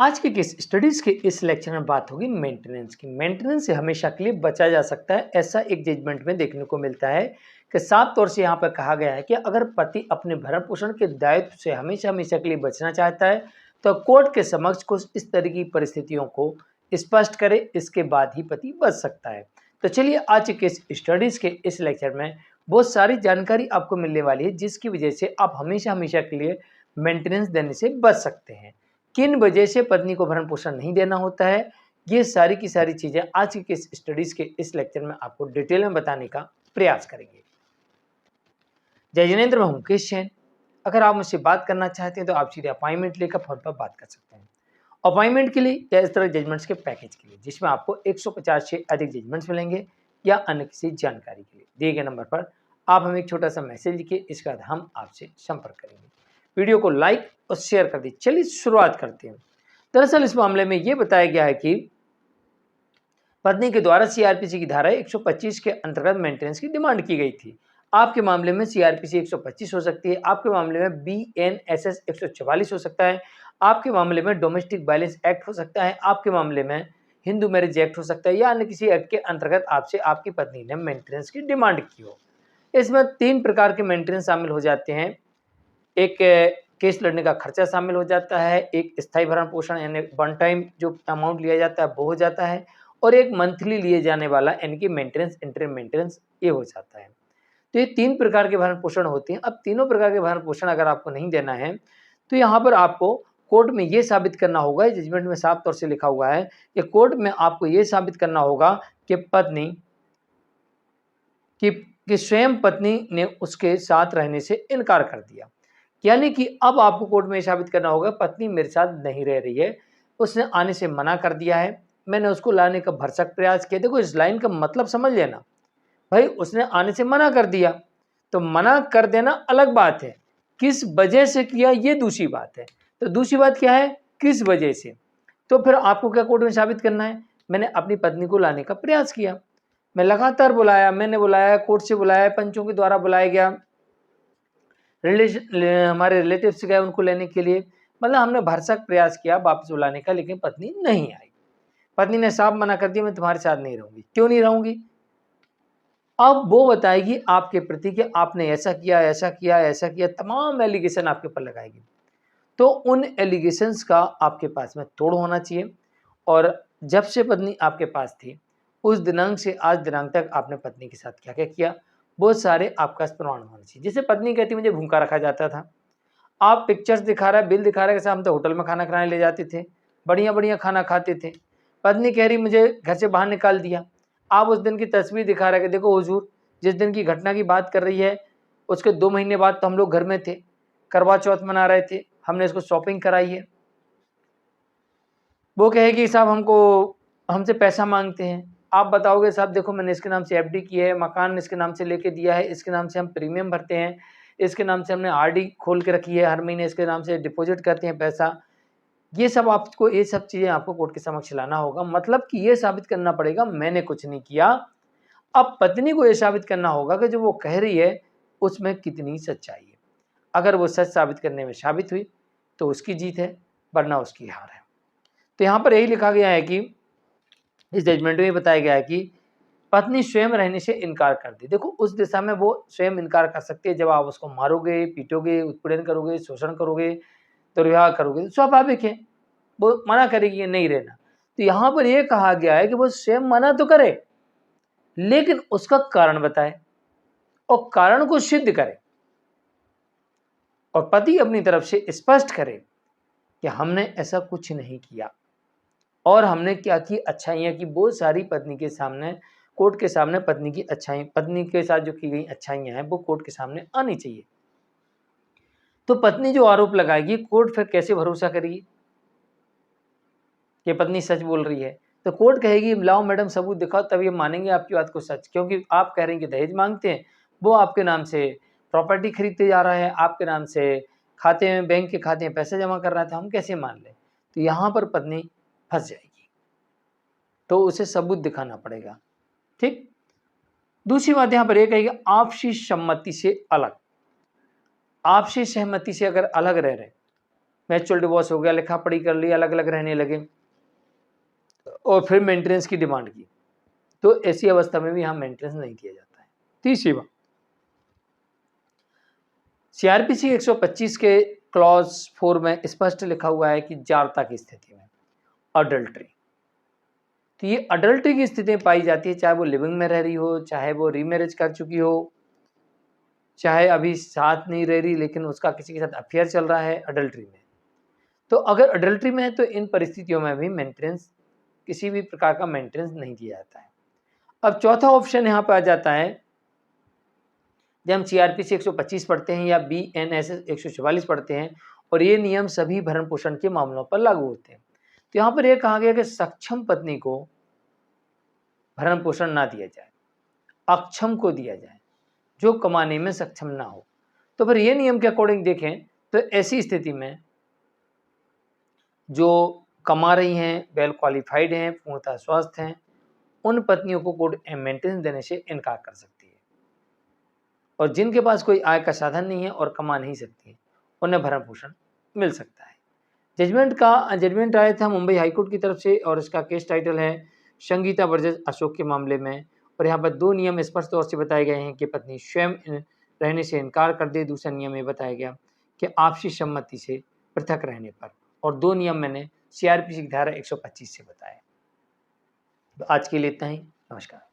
आज के case studies के इस लेक्चर में बात होगी मेंटेनेंस की। मेंटेनेंस से हमेशा के लिए बचा जा सकता है, ऐसा एक जजमेंट में देखने को मिलता है कि साफ तौर से यहाँ पर कहा गया है कि अगर पति अपने भरण पोषण के दायित्व से हमेशा हमेशा के लिए बचना चाहता है तो कोर्ट के समक्ष कुछ इस तरह की परिस्थितियों को स्पष्ट करे, इसके बाद ही पति बच सकता है। तो चलिए आज के स्टडीज के इस लेक्चर में बहुत सारी जानकारी आपको मिलने वाली है, जिसकी वजह से आप हमेशा हमेशा के लिए मेंटेनेंस देने से बच सकते हैं। किन वजह से पत्नी को भरण पोषण नहीं देना होता है, ये सारी की सारी चीजें आज के स्टडीज के इस लेक्चर में आपको डिटेल में बताने का प्रयास करेंगे। जय जिनेंद्र, मैं हूं मुकेश जैन। अगर आप मुझसे बात करना चाहते हैं तो आप सीधे अपॉइंटमेंट लेकर फोन पर बात कर सकते हैं। अपॉइंटमेंट के लिए या इस तरह जजमेंट्स के पैकेज के लिए जिसमें आपको 150 से अधिक जजमेंट्स मिलेंगे या अन्य किसी जानकारी के लिए दिए गए नंबर पर आप हमें एक छोटा सा मैसेज लिखिए, इसके बाद हम आपसे संपर्क करेंगे। वीडियो को लाइक और शेयर कर दीजिए। चलिए शुरुआत करते हैं। दरअसल इस मामले में यह बताया गया है कि पत्नी के द्वारा सीआरपीसी की धारा 125 के अंतर्गत मेंटेनेंस की डिमांड की गई थी। आपके मामले में सीआरपीसी 125 हो सकती है, आपके मामले में बीएनएसएस 144 हो सकता है, आपके मामले में डोमेस्टिक वायलेंस एक्ट हो सकता है, आपके मामले में हिंदू मैरिज एक्ट हो सकता है या अन्य किसी एक्ट के अंतर्गत आपसे आपकी पत्नी ने मेंटेनेंस की डिमांड की हो। इसमें 3 प्रकार के मेंटेनेंस शामिल हो जाते हैं। एक केस लड़ने का खर्चा शामिल हो जाता है, एक स्थायी भरण पोषण यानी वन टाइम जो अमाउंट लिया जाता है वो हो जाता है, और एक मंथली लिए जाने वाला यानी कि मेंटेनेंस इंटरिम मेंटेनेंस ये हो जाता है। तो ये 3 प्रकार के भरण पोषण होते हैं। अब तीनों प्रकार के भरण पोषण अगर आपको नहीं देना है तो यहाँ पर आपको कोर्ट में ये साबित करना होगा, जजमेंट में साफ तौर से लिखा हुआ है कि कोर्ट में आपको ये साबित करना होगा कि पत्नी कि स्वयं पत्नी ने उसके साथ रहने से इनकार कर दिया। यानी कि अब आपको कोर्ट में साबित करना होगा पत्नी मेरे साथ नहीं रह रही है, उसने आने से मना कर दिया है, मैंने उसको लाने का भरसक प्रयास किया। देखो इस लाइन का मतलब समझ लेना भाई, उसने आने से मना कर दिया तो मना कर देना अलग बात है, किस वजह से किया ये दूसरी बात है। तो दूसरी बात क्या है, किस वजह से। तो फिर आपको क्या कोर्ट में साबित करना है, मैंने अपनी पत्नी को लाने का प्रयास किया, मैं लगातार बुलाया, मैंने बुलाया, कोर्ट से बुलाया, पंचों के द्वारा बुलाया गया, हमारे रिलेटिव्स गए उनको लेने के लिए, मतलब हमने भरसक प्रयास किया वापस बुलाने का, लेकिन पत्नी नहीं आई। पत्नी ने साफ मना कर दिया मैं तुम्हारे साथ नहीं रहूंगी। क्यों नहीं रहूंगी, अब वो बताएगी आपके प्रति कि आपने ऐसा किया ऐसा किया ऐसा किया, तमाम एलिगेशन आपके ऊपर लगाएगी। तो उन एलिगेशंस का आपके पास में तोड़ होना चाहिए, और जब से पत्नी आपके पास थी उस दिनांक से आज दिनांक तक आपने पत्नी के साथ क्या क्या किया, बहुत सारे आपका प्रमाण होना चाहिए। जैसे पत्नी कहती मुझे भूखा रखा जाता था, आप पिक्चर्स दिखा रहा है, बिल दिखा रहा है, हम तो होटल में खाना खाने ले जाते थे, बढ़िया बढ़िया खाना खाते थे। पत्नी कह रही मुझे घर से बाहर निकाल दिया, आप उस दिन की तस्वीर दिखा रहे कि देखो हुजूर जिस दिन की घटना की बात कर रही है उसके 2 महीने बाद तो हम लोग घर में थे, करवा चौथ मना रहे थे, हमने इसको शॉपिंग कराई है। वो कहेगी साहब हमसे पैसा मांगते हैं, आप बताओगे साहब देखो मैंने इसके नाम से एफडी की है, मकान इसके नाम से लेके दिया है, इसके नाम से हम प्रीमियम भरते हैं, इसके नाम से हमने आरडी खोल के रखी है, हर महीने इसके नाम से डिपॉजिट करते हैं पैसा। ये सब चीज़ें आपको कोर्ट के समक्ष लाना होगा, मतलब कि ये साबित करना पड़ेगा मैंने कुछ नहीं किया। अब पत्नी को ये साबित करना होगा कि जो वो कह रही है उसमें कितनी सच्चाई है। अगर वो सच साबित करने में साबित हुई तो उसकी जीत है, वरना उसकी हार है। तो यहाँ पर यही लिखा गया है कि इस जजमेंट में बताया गया है कि पत्नी स्वयं रहने से इनकार कर दी। देखो उस दिशा में वो स्वयं इनकार कर सकती है, जब आप उसको मारोगे, पीटोगे, उत्पीड़न करोगे, शोषण करोगे, दुर्व्यवहार करोगे तो स्वाभाविक है वो मना करेगी नहीं रहना। तो यहाँ पर यह कहा गया है कि वो स्वयं मना तो करे लेकिन उसका कारण बताए और कारण को सिद्ध करे, और पति अपनी तरफ से स्पष्ट करे कि हमने ऐसा कुछ नहीं किया और हमने क्या की अच्छाइयां की। बहुत सारी पत्नी के सामने, कोर्ट के सामने पत्नी की अच्छाई, पत्नी के साथ जो की गई अच्छाइयां हैं वो कोर्ट के सामने आनी चाहिए। तो पत्नी जो आरोप लगाएगी कोर्ट फिर कैसे भरोसा करेगी कि पत्नी सच बोल रही है। तो कोर्ट कहेगी लाओ मैडम सबूत दिखाओ, तब ये मानेंगे आपकी बात को सच, क्योंकि आप कह रहे हैं कि दहेज मांगते हैं, वो आपके नाम से प्रॉपर्टी खरीदते जा रहा है, आपके नाम से खाते में, बैंक के खाते में पैसे जमा कर रहा था, हम कैसे मान लें। तो यहाँ पर पत्नी फंस जाएगी, तो उसे सबूत दिखाना पड़ेगा। ठीक, दूसरी बात यहाँ पर यह कहेगी आपसी सम्मति से अलग, आपसी सहमति से अगर अलग रह रहे म्यूचुअल डिवोर्स हो गया, लिखा पढ़ी कर ली, अलग अलग रहने लगे और फिर मेंटेनेंस की डिमांड की, तो ऐसी अवस्था में भी यहाँ मेंटेनेंस नहीं दिया जाता है। तीसरी बात, सीआरपीसी 125 के क्लॉज 4 में स्पष्ट लिखा हुआ है कि जारता की स्थिति में अडल्ट्री, तो ये अडल्ट्री की स्थिति पाई जाती है, चाहे वो लिविंग में रह रही हो, चाहे वो रीमैरिज कर चुकी हो, चाहे अभी साथ नहीं रह रही लेकिन उसका किसी के साथ अफेयर चल रहा है अडल्ट्री में। तो अगर अडल्ट्री में है तो इन परिस्थितियों में भी मेंटेनेंस, किसी भी प्रकार का मेंटेनेंस नहीं दिया जाता है। अब चौथा ऑप्शन यहाँ पे आ जाता है, जब हम सीआरपीसी 125 पढ़ते हैं या बीएनएसएस 144 पढ़ते हैं और ये नियम सभी भरण पोषण के मामलों पर लागू होते हैं। तो यहाँ पर यह कहा गया कि सक्षम पत्नी को भरण पोषण ना दिया जाए, अक्षम को दिया जाए, जो कमाने में सक्षम ना हो। तो फिर ये नियम के अकॉर्डिंग देखें तो ऐसी स्थिति में जो कमा रही हैं, वेल क्वालिफाइड हैं, पूर्णतः स्वस्थ हैं, उन पत्नियों को कोर्ट मेंटेनेंस देने से इनकार कर सकती है, और जिनके पास कोई आय का साधन नहीं है और कमा नहीं सकती है, उन्हें भरण पोषण मिल सकता है। जजमेंट आया था मुंबई हाईकोर्ट की तरफ से और इसका केस टाइटल है संगीता वर्सेस अशोक के मामले में। और यहाँ पर 2 नियम स्पष्ट तौर से बताए गए हैं कि पत्नी स्वयं रहने से इनकार कर दे। दूसरा नियम ये बताया गया कि आपसी सम्मति से पृथक रहने पर, और 2 नियम मैंने सीआरपीसी की धारा 125 से बताए। तो आज के लिए इतना ही। नमस्कार।